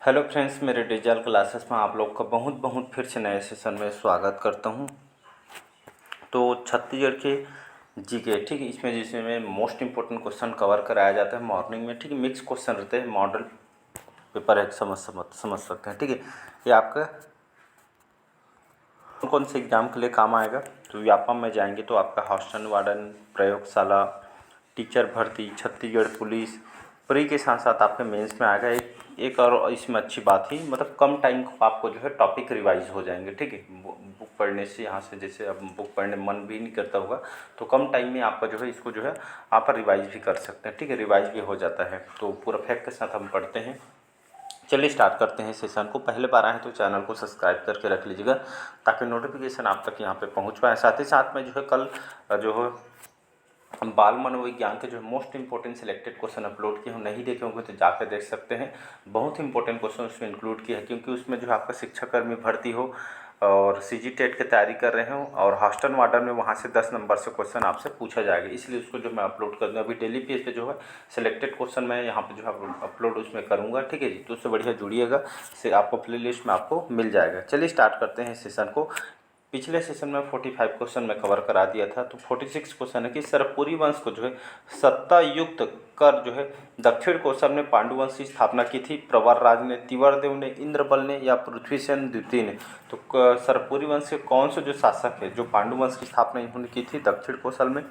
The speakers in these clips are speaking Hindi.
हेलो फ्रेंड्स, मेरे डिजिटल क्लासेस में आप लोग का बहुत बहुत फिर से नए सेशन में स्वागत करता हूं। तो छत्तीसगढ़ के जीके, ठीक है, इसमें जिसमें मोस्ट इंपॉर्टेंट क्वेश्चन कवर कराया जाता है मॉर्निंग में, ठीक है। मिक्स क्वेश्चन रहते हैं, मॉडल पेपर है, समझ सकते हैं, ठीक है। ये आपका कौन से एग्जाम के लिए काम आएगा, तो व्यापम में जाएंगे तो आपका हॉस्टल वार्डन, प्रयोगशाला, टीचर भर्ती, छत्तीसगढ़ पुलिस, प्री के साथ साथ आपके मेंस में आएगा। एक और इसमें अच्छी बात ही, मतलब कम टाइम को आपको जो है टॉपिक रिवाइज हो जाएंगे, ठीक है। बुक पढ़ने से, यहाँ से जैसे अब बुक पढ़ने मन भी नहीं करता होगा तो कम टाइम में आपका जो है इसको जो है आप रिवाइज भी कर सकते हैं, ठीक है। रिवाइज भी हो जाता है। तो पूरा फैक्ट के साथ हम पढ़ते हैं। चलिए स्टार्ट करते हैं सेशन को। पहले बार आए हैं तो चैनल को सब्सक्राइब करके रख लीजिएगा ताकि नोटिफिकेशन आप तक यहाँ पे पहुँच पाए। साथ ही साथ में जो है कल जो है बाल मनोविज्ञान के जो है most important selected question upload किए, हम नहीं देखे होंगे तो जाकर देख सकते हैं। बहुत इंपॉर्टेंट क्वेश्चन उसमें इंक्लूड किया है, क्योंकि उसमें जो आपका शिक्षाकर्मी भर्ती हो और सीजी टेट की तैयारी कर रहे हो और हॉस्टल वार्डन में वहाँ से 10 नंबर से क्वेश्चन आपसे पूछा जाएगा, इसलिए उसको जो मैं अपलोड कर दूँ। अभी डेली पेज पे जो है सिलेक्टेड क्वेश्चन मैं यहाँ पे जो है अपलोड उसमें करूँगा, ठीक है जी। तो उससे बढ़िया जुड़िएगा, से आपको प्ले लिस्ट में आपको मिल जाएगा। चलिए स्टार्ट करते हैं सेशन को। पिछले सेशन में 45 क्वेश्चन में कवर करा दिया था, तो 46 क्वेश्चन है कि सरपुरी वंश को जो है सत्ता युक्त कर जो है दक्षिण कोसल ने पांडु वंश की स्थापना की थी। प्रवर राज ने, तिवरदेव ने, इंद्रबल ने या पृथ्वीसेन द्वितीय ने। तो सरपुरी वंश के कौन से जो शासक है जो पांडु वंश की स्थापना इन्होंने की थी दक्षिण कोसल में,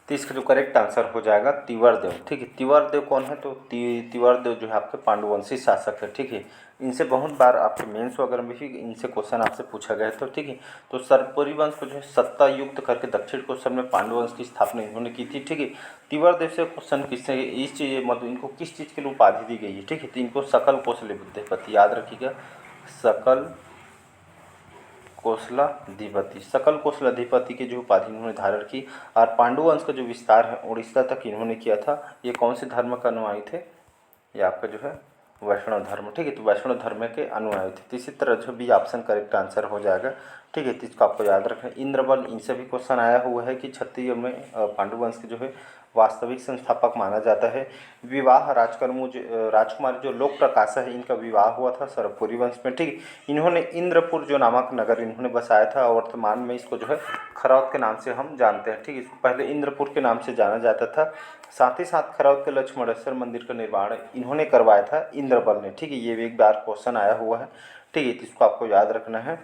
तो इसका जो करेक्ट आंसर हो जाएगा तिवरदेव, ठीक है। तिवरदेव कौन है, तो तिवरदेव जो है आपके पांडुवंशी शासक है, ठीक है। इनसे बहुत बार आपके मेंस वगैरह में भी इनसे क्वेश्चन आपसे पूछा गया था, ठीक है। तो सरपुरी वंश को जो है सत्ता युक्त करके दक्षिण कोसल में पांडुवंश की स्थापना इन्होंने की थी, ठीक है। तिवरदेव से क्वेश्चन किससे, इस चीज़ मतलब इनको किस चीज़ के लिए उपाधि दी गई है, ठीक है। तो इनको सकल कौशल विद्यापति, याद रखिएगा, सकल कौशलाधिपति, सकल कौशलाधिपति की जो उपाधि इन्होंने धारण की। और पांडुवंश का जो विस्तार है उड़ीसा तक इन्होंने किया था। ये कौन से धर्म का अनुयायी थे, ये आपका जो है वैष्णव धर्म, ठीक है। तो वैष्णव धर्म के अनुयायी थे। तो इसी तरह जो भी ऑप्शन करेक्ट आंसर हो जाएगा, ठीक है। तो इसको आपको याद रखना है। इंद्रबल, इनसे भी क्वेश्चन आया हुआ है कि छत्तीसगढ़ में पांडुवंश के जो है वास्तविक संस्थापक माना जाता है। विवाह राजकुमारी जो लोक प्रकाशा है, इनका विवाह हुआ था सरपुरी वंश में, ठीक है। इन्होंने इंद्रपुर जो नामक नगर इन्होंने बसाया था और वर्तमान में इसको जो है खरौद के नाम से हम जानते हैं, ठीक है। इसको पहले इंद्रपुर के नाम से जाना जाता था। साथ ही साथ खरौद के लक्ष्मणेश्वर मंदिर का निर्माण इन्होंने करवाया था इंद्रबल ने, ठीक है। ये भी एक बार क्वेश्चन आया हुआ है, ठीक है। तो इसको आपको याद रखना है।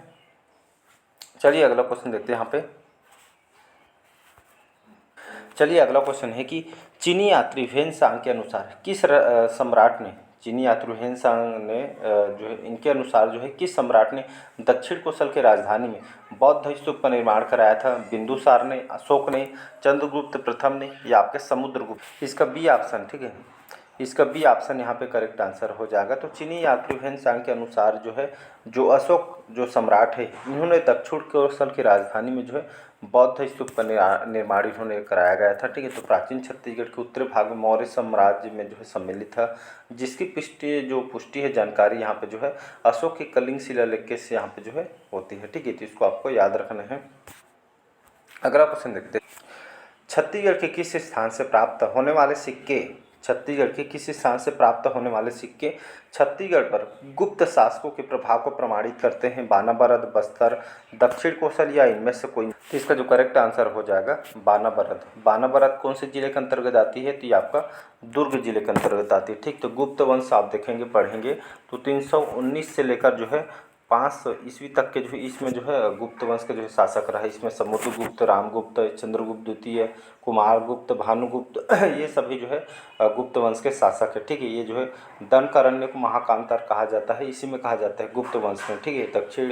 चलिए अगला क्वेश्चन देखते हैं यहाँ पे। चलिए अगला क्वेश्चन है कि चीनी यात्री ह्वेनसांग के अनुसार किस सम्राट ने, चीनी यात्री ह्वेनसांग ने जो है इनके अनुसार जो है किस सम्राट ने दक्षिण कोसल के राजधानी में बौद्ध स्तूप का निर्माण कराया था। बिंदुसार ने, अशोक ने, चंद्रगुप्त प्रथम ने या आपके समुद्रगुप्त। इसका बी ऑप्शन, ठीक है, इसका बी ऑप्शन यहाँ पे करेक्ट आंसर हो जाएगा। तो चीनी यात्री ह्वेनसांग के अनुसार जो है जो अशोक जो सम्राट है इन्होंने दक्षिण कोसल की राजधानी में जो है बौद्ध स्तूप का निर्माण इन्होंने कराया गया था, ठीक है। तो प्राचीन छत्तीसगढ़ के उत्तरी भाग में मौर्य साम्राज्य में जो है सम्मिलित था, जिसकी पुष्टि है जानकारी यहाँ पे जो है अशोक के कलिंग शिलालेख से यहाँ पे जो है होती है, ठीक है। तो इसको आपको याद रखना है। अगला क्वेश्चन देखते हैं। छत्तीसगढ़ के किस स्थान से प्राप्त होने वाले सिक्के, छत्तीसगढ़ के किस स्थान से प्राप्त होने वाले सिक्के छत्तीसगढ़ पर गुप्त शासकों के प्रभाव को प्रमाणित करते हैं। बानाबरद, बस्तर, दक्षिण कोसल या इनमें से कोई। तो इसका जो करेक्ट आंसर हो जाएगा बानाबरद। बानाबरद कौन से जिले के अंतर्गत आती है, तो ये आपका दुर्ग जिले के अंतर्गत आती है, ठीक। तो गुप्त वंश आप देखेंगे पढ़ेंगे तो 319 से लेकर जो है 500 ईस्वी तक के जो है इसमें जो है गुप्त वंश के जो है शासक रहा। इसमें समुद्रगुप्त, रामगुप्त, चंद्रगुप्त द्वितीय, कुमारगुप्त, भानुगुप्त ये सभी जो है गुप्त वंश के शासक है, ठीक है। ये जो है दंडकारण्य को महाकांतार कहा जाता है, इसी में कहा जाता है गुप्त वंश में, ठीक है। दक्षिण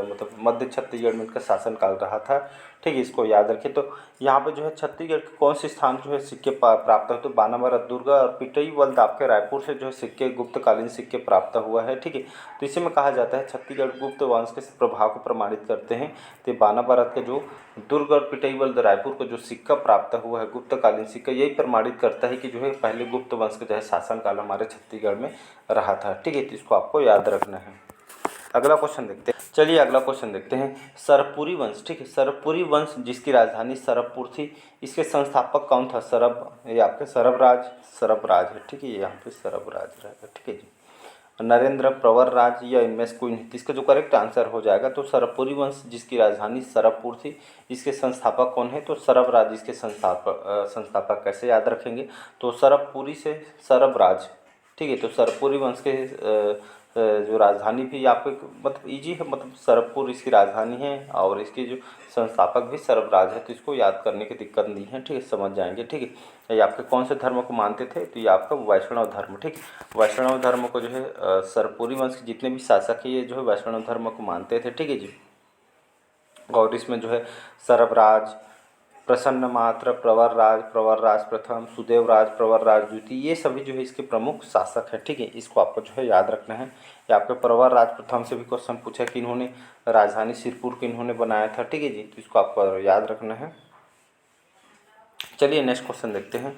मतलब मध्य छत्तीसगढ़ में इनका शासनकाल रहा था, ठीक है। इसको याद रखिए। तो यहाँ पे जो है छत्तीसगढ़ के कौन से स्थान जो है सिक्के प्राप्त हो, तो बानाबरद, दुर्ग और पिटईवल्द आपके रायपुर से जो है सिक्के गुप्तकालीन सिक्के प्राप्त हुआ है, ठीक है। तो इसी में कहा जाता है छत्तीसगढ़ गुप्त वंश के प्रभाव को प्रमाणित करते हैं। तो बानाबरद के जो दुर्ग और पिटईवल्द रायपुर को जो सिक्का प्राप्त हुआ है गुप्तकालीन सिक्का, यही प्रमाणित करता है कि जो है पहले गुप्त वंश का जो है शासनकाल हमारे छत्तीसगढ़ में रहा था, ठीक है। तो इसको आपको याद रखना है। अगला क्वेश्चन देखते हैं। चलिए अगला क्वेश्चन देखते हैं। सरपुरी वंश, ठीक है, सरपुरी वंश जिसकी राजधानी सरबपुर थी, इसके संस्थापक कौन था। सरब, ये आपके सरबराज है, ठीक है। ये यहाँ पे सरबराज रहेगा, ठीक है जी। नरेंद्र, प्रवर राज या इनमें से कोई नहीं। तो इसका जो करेक्ट आंसर हो जाएगा तो सरबपुरी वंश जिसकी राजधानी सरबपुर थी, इसके संस्थापक कौन है? तो सरब राज इसके संस्थापक कैसे याद रखेंगे? तो सरबपुरी से सरब राज, ठीक है। तो सरबपुरी वंश के जो राजधानी भी आपको मतलब इजी है, मतलब सरबपुर इसकी राजधानी है और इसके जो संस्थापक भी सरब राज है। तो इसको याद करने की दिक्कत नहीं है, ठीक है, समझ जाएंगे, ठीक है। ये आपके कौन से धर्म को मानते थे? तो ये आपका वैष्णव धर्म, ठीक है। वैष्णव धर्म को जो है सरबपुरी वंश के जितने भी शासक है ये जो है वैष्णव धर्म को मानते थे, ठीक है जी। और इसमें जो है सरबराज, प्रसन्न मात्र, प्रवर राज प्रथम, सुदेव राज, प्रवर राज द्वितीय, ये सभी जो है इसके प्रमुख शासक हैं, ठीक है। इसको आपको जो है याद रखना है। ये आपके प्रवर राज प्रथम से भी क्वेश्चन पूछा कि इन्होंने राजधानी सिरपुर की इन्होंने बनाया था, ठीक है जी। तो इसको आपको याद रखना है। चलिए नेक्स्ट क्वेश्चन देखते हैं।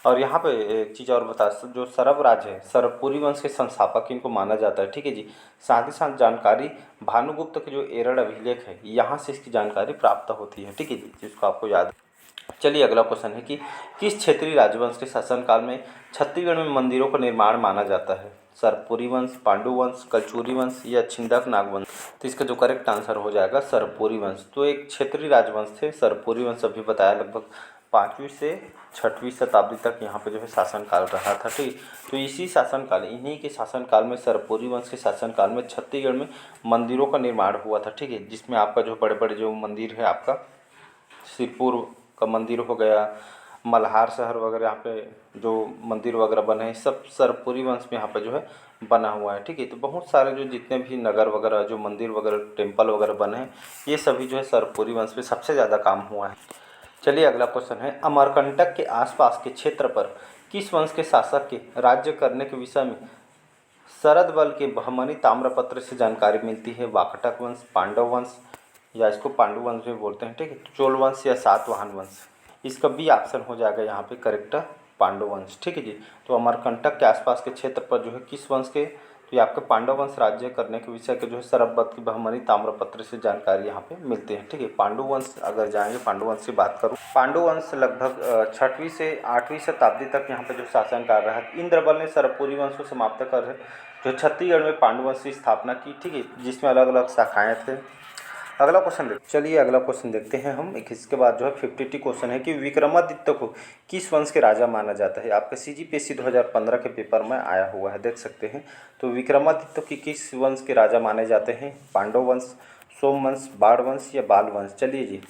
और यहाँ पे एक चीज़ और बता, जो सरब राज है सरबपुरी वंश के संस्थापक इनको माना जाता है, ठीक है जी। साथ ही साथ जानकारी भानुगुप्त के जो एरड़ अभिलेख है यहाँ से इसकी जानकारी प्राप्त होती है, ठीक है जी, जिसको आपको याद। चलिए अगला क्वेश्चन है कि किस क्षेत्रीय राजवंश के शासनकाल में छत्तीसगढ़ में मंदिरों का निर्माण माना जाता है? सरबपुरी वंश, पांडु वंश, कलचुरी वंश या छिंदक नागवंश? तो इसका जो करेक्ट आंसर हो जाएगा सरबपुरी वंश। तो एक क्षेत्रीय राजवंश थे सरबपुरी वंश, अभी बताया, लगभग 5वीं से 6वीं शताब्दी तक यहाँ पे जो है शासनकाल रहा था, ठीक। तो इसी शासनकाल, इन्हीं के शासनकाल में सरबपुरी वंश के शासनकाल में छत्तीसगढ़ में मंदिरों का निर्माण हुआ था, ठीक है। जिसमें आपका जो बड़े बड़े जो मंदिर है आपका सिरपुर का मंदिर हो गया, मल्हार शहर वगैरह, यहाँ पे जो मंदिर वगैरह बने हैं सब सरबपुरी वंश में यहाँ पे जो है बना हुआ है, ठीक है। तो बहुत सारे जो जितने भी नगर वगैरह जो मंदिर वगैरह टेम्पल वगैरह बने हैं ये सभी जो है सरबपुरी वंश में सबसे ज़्यादा काम हुआ है। चलिए अगला क्वेश्चन है, अमरकंटक के आसपास के क्षेत्र पर किस वंश के शासक के राज्य करने के विषय में शरद बल के बहमनी ताम्रपत्र से जानकारी मिलती है? वाकटक वंश, पांडव वंश या इसको पांडु वंश भी बोलते हैं, ठीक है, चोल वंश या सातवाहन वंश? इसका बी ऑप्शन हो जाएगा यहाँ पे करेक्ट, पांडु वंश, ठीक है जी। तो अमरकंटक के आसपास के क्षेत्र पर जो है किस वंश के, तो ये आपके पांडव वंश राज्य करने के विषय के जो है सरबत की बहमनी ताम्रपत्र से जानकारी यहाँ पे मिलती है, ठीक है। पांडु वंश अगर जाएंगे, पांडु वंश की बात करूँ, पांडु वंश लगभग 6वीं से 8वीं शताब्दी तक यहाँ पे जो शासनकाल रहा। इंद्रबल ने सरबपुरी वंश को समाप्त कर जो छत्तीसगढ़ में पांडु वंश की स्थापना की, ठीक है, जिसमें अलग अलग शाखाएँ थे। अगला क्वेश्चन देखते, चलिए अगला क्वेश्चन देखते हैं हम। एक इसके बाद जो है 52 क्वेश्चन है कि विक्रमादित्य को किस वंश के राजा माना जाता है? आपका CGPSC 2015 के पेपर में आया हुआ है, देख सकते हैं। तो विक्रमादित्य की किस वंश के राजा माने जाते हैं? पांडव वंश, सोमवंश, बाढ़ वंश या बाल वंश? चलिए जी,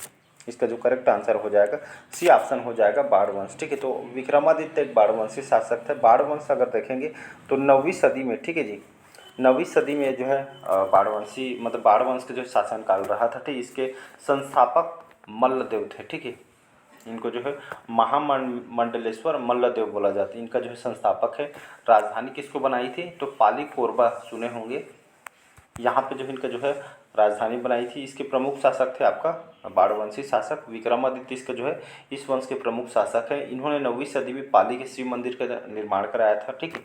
इसका जो करेक्ट आंसर हो जाएगा सी ऑप्शन हो जाएगा, बाढ़ वंश, ठीक है। तो विक्रमादित्य एक बाढ़ वंशी शासक थे। बाढ़ वंश अगर देखेंगे तो 9वीं सदी में, ठीक है जी, 9वीं सदी में जो है बाढ़वंशी मतलब बाढ़वंश का जो शासनकाल रहा था, ठीक। इसके संस्थापक मल्लदेव थे, ठीक है। इनको जो है महामंडलेश्वर मल्लदेव बोला जाता है, इनका जो है संस्थापक है। राजधानी किसको बनाई थी? तो पाली कोरबा सुने होंगे, यहाँ पे जो इनका जो है राजधानी बनाई थी। इसके प्रमुख शासक थे आपका बाढ़वंशी शासक विक्रमादित्य, इसका जो है इस वंश के प्रमुख शासक है। इन्होंने 9वीं सदी में पाली के शिव मंदिर का निर्माण कराया था, ठीक है।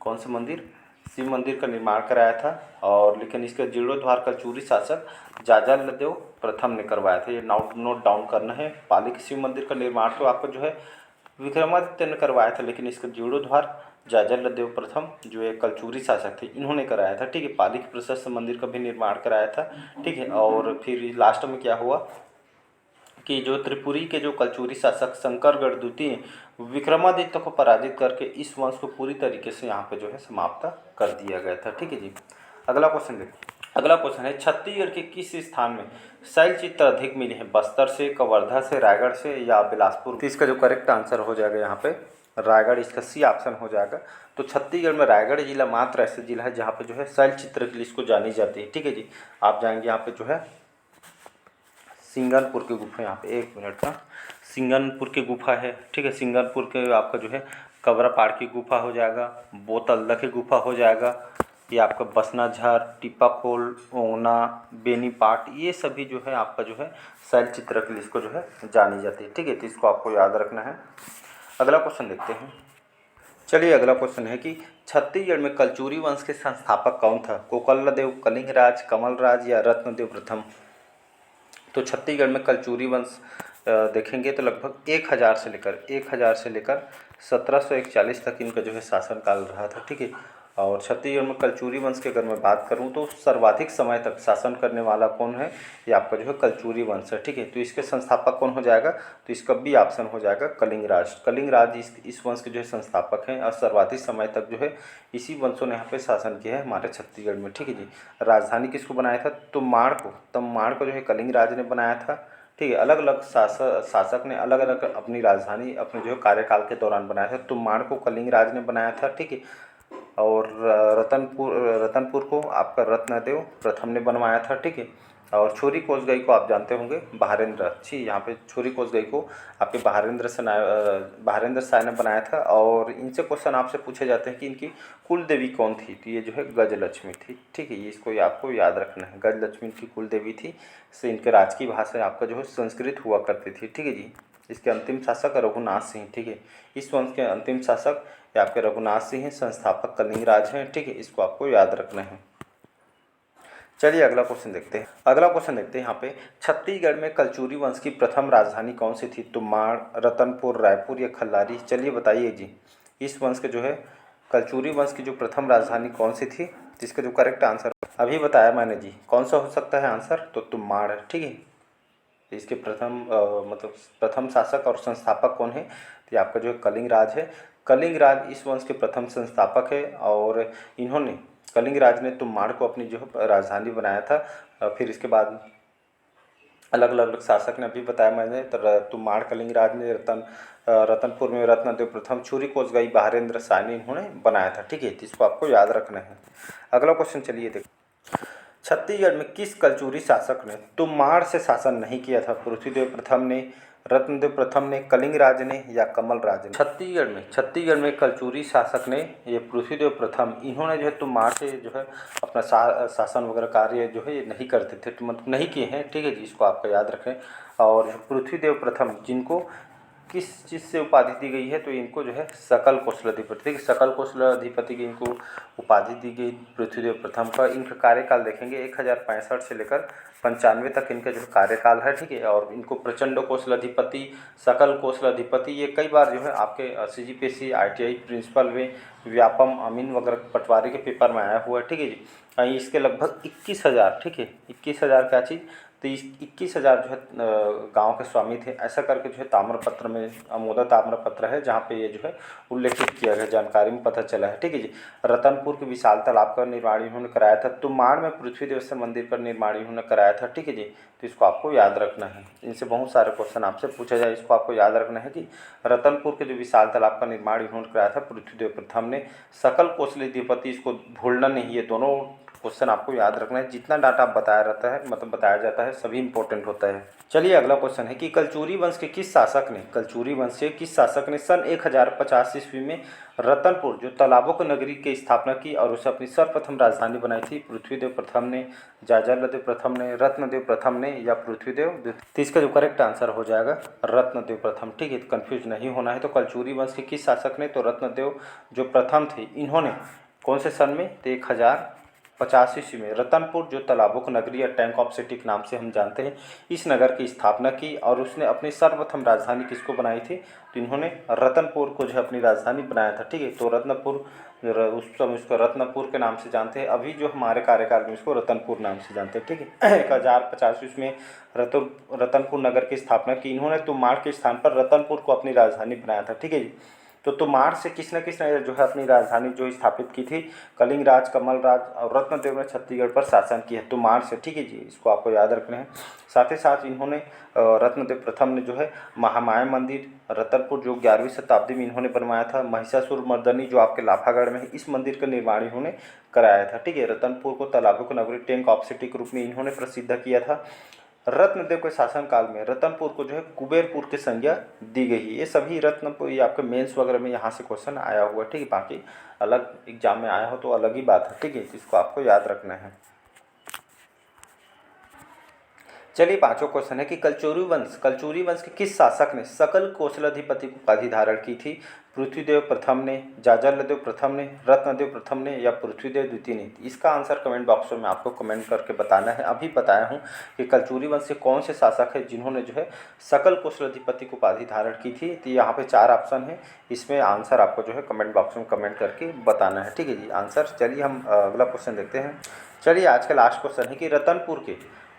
कौन से मंदिर? शिव मंदिर का निर्माण कराया था। और लेकिन इसका जीर्णोद्धार कलचुरी शासक जाजलदेव प्रथम ने करवाया था। ये नोट डाउन करना है। पाली के शिव मंदिर का निर्माण तो आपका जो है विक्रमादित्य ने करवाया था, लेकिन इसका जीर्णोद्धार जाजलदेव प्रथम जो एक कलचुरी शासक थे इन्होंने कराया था, ठीक है। पाली के प्रशस्त मंदिर का भी निर्माण कराया था, ठीक है। और फिर लास्ट में क्या हुआ कि जो त्रिपुरी के जो कलचुरी शासक शंकरगढ़ द्वितीय विक्रमादित्य को पराजित करके इस वंश को पूरी तरीके से यहाँ पे जो है समाप्त कर दिया गया था, ठीक है जी। अगला क्वेश्चन देखिए। अगला क्वेश्चन है, छत्तीसगढ़ के किस स्थान में शैल चित्र अधिक मिले हैं? बस्तर से, कवर्धा से, रायगढ़ से या बिलासपुर? तो इसका जो करेक्ट आंसर हो जाएगा यहाँ पे रायगढ़, इसका सी ऑप्शन हो जाएगा। तो छत्तीसगढ़ में रायगढ़ जिला मात्र ऐसा जिला है जहाँ पे जो है शैल चित्र के लिए इसको जानी जाती है, ठीक है जी। आप जाएंगे यहाँ पे जो है सिंगनपुर की गुफा, यहाँ पे 1 मिनट का, सिंगनपुर की गुफा है, ठीक है। सिंगनपुर के आपका जो है कबरापाड़ की गुफा हो जाएगा, बोतल्दा की गुफा हो जाएगा, ये आपका बसनाझार, टिपाखोल, ओना, बेनीपाट, ये सभी जो है आपका जो है शैल चित्र के लिए इसको जो है जानी जाती है, ठीक है। तो इसको आपको याद रखना है। अगला क्वेश्चन देखते हैं। चलिए अगला क्वेश्चन है कि छत्तीसगढ़ में कलचुरी वंश के संस्थापक कौन था? कोकलदेव, कलिंगराज, कमलराज या रत्नदेव प्रथम? तो छत्तीसगढ़ में कलचुरी वंश देखेंगे तो लगभग 1000 से लेकर 1741 तक इनका जो है शासनकाल रहा था, ठीक है। और छत्तीसगढ़ में कलचुरी वंश की अगर मैं बात करूं तो सर्वाधिक समय तक शासन करने वाला कौन है, ये आपका जो है कलचुरी वंश है, ठीक है। तो इसके संस्थापक कौन हो जाएगा, तो इसका बी ऑप्शन हो जाएगा कलिंगराज। कलिंगराज इस वंश के जो है संस्थापक हैं और सर्वाधिक समय तक जो है इसी वंशों ने यहाँ पे शासन किया है हमारे छत्तीसगढ़ में, ठीक है जी। राजधानी किसको बनाया था, तमाड़ को जो है कलिंगराज ने बनाया था, ठीक है। अलग अलग शासक ने अलग अलग अपनी राजधानी अपने जो है कार्यकाल के दौरान बनाया था। तुमाड़ को कलिंगराज ने बनाया था, ठीक है। और रतनपुर को आपका रत्नदेव प्रथम ने बनवाया था, ठीक है। और छोरी कोसगई को आप जानते होंगे बहारेंद्र, अच्छी यहाँ पे छोरी कोसगई को आपके बहारेंद्र शाह ने बनाया था। और इनसे क्वेश्चन आपसे पूछे जाते हैं कि इनकी कुल देवी कौन थी, तो ये जो है गजलक्ष्मी थी, ठीक है। ये इसको आपको याद रखना है, गजलक्ष्मी इनकी कुल देवी थी। इससे इनके राज की भाषा आपका जो है संस्कृत हुआ करती थी, ठीक है जी। इसके अंतिम शासक रघुनाथ सिंह, ठीक है। इस वंश के अंतिम शासक ये आपके रघुनाथ सिंह हैं, संस्थापक कलिंगराज हैं, ठीक है। इसको आपको याद रखना है। चलिए अगला क्वेश्चन देखते हैं। यहाँ पे छत्तीसगढ़ में कलचुरी वंश की प्रथम राजधानी कौन सी थी, तुमाड़, रतनपुर, रायपुर या खल्लारी, चलिए बताइए जी। इस वंश के जो है कलचुरी वंश की जो प्रथम राजधानी कौन सी थी, जिसका जो करेक्ट आंसर अभी बताया मैंने जी, कौन सा हो सकता है आंसर, तो तुमाड़ है, ठीक है। इसके मतलब प्रथम शासक और संस्थापक कौन है, तो ये आपका जो है कलिंगराज है। कलिंगराज इस वंश के प्रथम संस्थापक है और इन्होंने कलिंगराज ने तुमाड़ को अपनी जो है राजधानी बनाया था। फिर इसके बाद अलग अलग शासक ने अभी बताया मैंने, तो तुमाड़ कलिंगराज ने रतनपुर में रत्नदेव प्रथम, छुरी कोसगई बहारेंद्र शाह ने इन्होंने बनाया था, ठीक है। तो इसको आपको याद रखना है। अगला क्वेश्चन चलिए देखो। छत्तीसगढ़ में किस कलचुरी शासक ने तुमाड़ से शासन नहीं किया था, पृथ्वीदेव प्रथम ने, रत्नदेव प्रथम ने, कलिंगराज ने या कमल राज ने। छत्तीसगढ़ में कलचुरी शासक ने ये पृथ्वीदेव प्रथम, इन्होंने जो है तुमाड़ से जो है अपना शासन वगैरह कार्य जो है ये नहीं करते थे, तो मतलब नहीं किए हैं, ठीक है जी। इसको आपको याद रखें। और पृथ्वीदेव प्रथम जिनको किस चीज़ से उपाधि दी गई है, तो इनको जो है सकल कौशलाधिपति, ठीक है। सकल कौशलाधिपति की इनको उपाधि दी गई पृथ्वीदेव प्रथम का। इनका कार्यकाल देखेंगे 1065 से लेकर 95 तक इनका जो कार्यकाल है, ठीक है। और इनको प्रचंड कौशलाधिपति, सकल कौशलाधिपति, ये कई बार जो है आपके CGPSC ITI प्रिंसिपल में व्यापम अमीन वगैरह पटवारी के पेपर में आया हुआ है, ठीक है जी। इसके लगभग 21,000, ठीक है, 21,000 क्या चीज़, तो इस 21,000 जो है गांव के स्वामी थे, ऐसा करके जो है ताम्रपत्र में अमोदा ताम्रपत्र है जहाँ पे ये जो है उल्लेखित किया गया, जानकारी में पता चला है, ठीक है जी। रतनपुर के विशाल तालाब का निर्माण इन्होंने कराया था। तुमाड़ में पृथ्वीदेव से मंदिर का निर्माण इन्होंने कराया था, ठीक है जी। तो इसको आपको याद रखना है, इनसे बहुत सारे क्वेश्चन आपसे पूछा जाए, इसको आपको याद रखना है कि रतनपुर के जो विशाल तालाब का निर्माण इन्होंने कराया था पृथ्वीदेव प्रथम ने। सकल कौशलाधिपति, इसको भूलना नहीं, ये दोनों क्वेश्चन आपको याद रखना है। जितना डाटा बताया रहता है, मतलब बताया जाता है, सभी इंपॉर्टेंट होता है। चलिए अगला क्वेश्चन है कि कलचुरी वंश के किस शासक ने सन 1050 ईस्वी में रतनपुर जो तालाबों की नगरी की स्थापना की और उसे अपनी सर्वप्रथम राजधानी बनाई थी, पृथ्वीदेव प्रथम ने, जाजलदेव प्रथम ने, रत्नदेव प्रथम ने या पृथ्वीदेव द्वितीय। तो इसका जो करेक्ट आंसर हो जाएगा रत्नदेव प्रथम, ठीक है। कंफ्यूज नहीं होना है। तो कलचुरी वंश के किस शासक ने, तो रत्नदेव जो प्रथम थे, इन्होंने कौन से सन में, तो 1050 ईस्वी में रतनपुर जो तालाबों की नगरी या टैंक ऑफ सिटी के नाम से हम जानते हैं, इस नगर की स्थापना की। और उसने अपनी सर्वप्रथम राजधानी किसको बनाई थी, तो इन्होंने रतनपुर को जो है अपनी राजधानी बनाया था, ठीक है। तो रत्नपुर, उस समय उसको रत्नपुर के नाम से जानते हैं, अभी जो हमारे कार्यकाल में इसको रतनपुर नाम से जानते हैं, ठीक है। 1050 ईस्वी में रतनपुर नगर की स्थापना की इन्होंने। तुमाड़ के स्थान पर रतनपुर को अपनी राजधानी बनाया था, ठीक है जी। तो तुमाड़ से किसने जो है अपनी राजधानी जो स्थापित की थी, कलिंगराज, कमलराज और रत्नदेव ने छत्तीसगढ़ पर शासन किया है तुमाड़ से, ठीक है जी। इसको आपको याद रखना है। साथ ही साथ इन्होंने रत्नदेव प्रथम ने जो है महामाया मंदिर रतनपुर जो 11वीं शताब्दी में इन्होंने बनवाया था, महिषासुर मर्दनी जो आपके लाफागढ़ में है, इस मंदिर का निर्माण इन्होंने कराया था, ठीक है। रतनपुर को तालाबों की नगरी, टैंक ऑफ सिटी के रूप में इन्होंने प्रसिद्ध किया था। रत्नदेव के शासनकाल में रतनपुर को जो है कुबेरपुर की संज्ञा दी गई है। ये सभी रत्नपुर, ये आपके मेंस वगैरह में यहाँ से क्वेश्चन आया हुआ है, ठीक है। बाकी अलग एग्जाम में आया हो तो अलग ही बात है, ठीक है। इसको आपको याद रखना है। चलिए पांचों क्वेश्चन है कि कलचुरी वंश के किस शासक ने सकल कौशलाधिपति उपाधि धारण की थी? पृथ्वीदेव प्रथम ने, जाजलदेव प्रथम ने, रत्नदेव प्रथम ने या पृथ्वीदेव द्वितीय ने? इसका आंसर कमेंट बॉक्स में आपको कमेंट करके बताना है। अभी बताया हूँ कि कलचुरी वंश के कौन से शासक है जिन्होंने जो है सकल कौशलाधिपति की उपाधि धारण की थी। तो यहाँ पे 4 ऑप्शन है, इसमें आंसर आपको जो है कमेंट बॉक्स में कमेंट करके बताना है। ठीक है जी, आंसर। चलिए हम अगला क्वेश्चन देखते हैं। चलिए आज का लास्ट क्वेश्चन है कि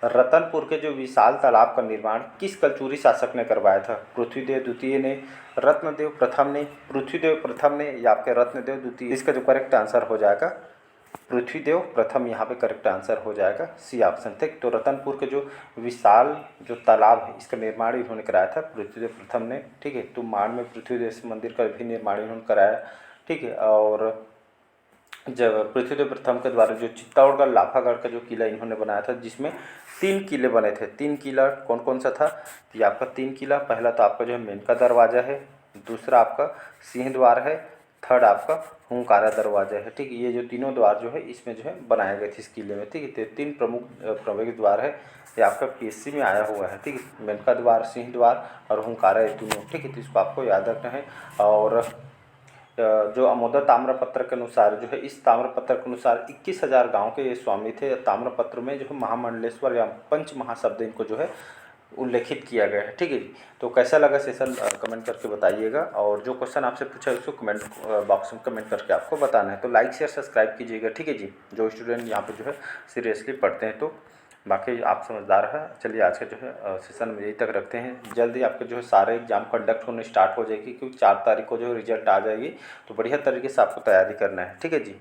रतनपुर के जो विशाल तालाब का निर्माण किस कलचुरी शासक ने करवाया था? पृथ्वीदेव द्वितीय ने, रत्नदेव प्रथम ने, पृथ्वीदेव प्रथम ने या आपके रत्नदेव द्वितीय? इसका जो करेक्ट आंसर हो जाएगा पृथ्वीदेव प्रथम, यहाँ पे करेक्ट आंसर हो जाएगा सी ऑप्शन। ठीक, तो रतनपुर के जो विशाल जो तालाब है इसका निर्माण इन्होंने कराया था पृथ्वीदेव प्रथम ने। ठीक है, तो माण में पृथ्वीदेव मंदिर का भी निर्माण इन्होंने कराया। ठीक है, और जब पृथ्वीदेव प्रथम के द्वारा जो चित्तौड़गढ़ लाफागढ़ का जो किला इन्होंने बनाया था, जिसमें 3 किले बने थे। 3 किला कौन कौन सा था? ये आपका 3 किला, पहला तो आपका जो है मेनका दरवाज़ा है, दूसरा आपका सिंह द्वार है, थर्ड आपका हुंकारा दरवाज़ा है। ठीक है, ये जो तीनों द्वार जो है इसमें जो है बनाए गए थे इस किले में। ठीक है, तो 3 प्रमुख प्रवेश द्वार है, ये आपका पीएससी में आया हुआ है। ठीक है, मेनका द्वार, सिंह द्वार और हुंकारा, ये तीनों। ठीक है, तो इसको आपको याद रखना है। और जो अमोदा ताम्रपत्र के अनुसार जो है, इस ताम्रपत्र के अनुसार 21,000 गाँव के ये स्वामी थे। ताम्रपत्र में जो है महामंडलेश्वर या पंच महाशब्द इनको जो है उल्लेखित किया गया है। ठीक है जी, तो कैसा लगा सेशन कमेंट करके बताइएगा, और जो क्वेश्चन आपसे पूछा है उसको कमेंट बॉक्स में कमेंट करके आपको बताना है। तो लाइक शेयर सब्सक्राइब कीजिएगा। ठीक है जी, जो स्टूडेंट यहाँ पे जो है सीरियसली पढ़ते हैं, तो बाकी आप समझदार है। चलिए आज का जो है सेशन में यही तक रखते हैं। जल्दी आपके जो है सारे एग्जाम कंडक्ट होने स्टार्ट हो जाएगी, क्योंकि 4 तारीख को जो रिजल्ट आ जाएगी, तो बढ़िया तरीके से आपको तैयारी करना है। ठीक है जी।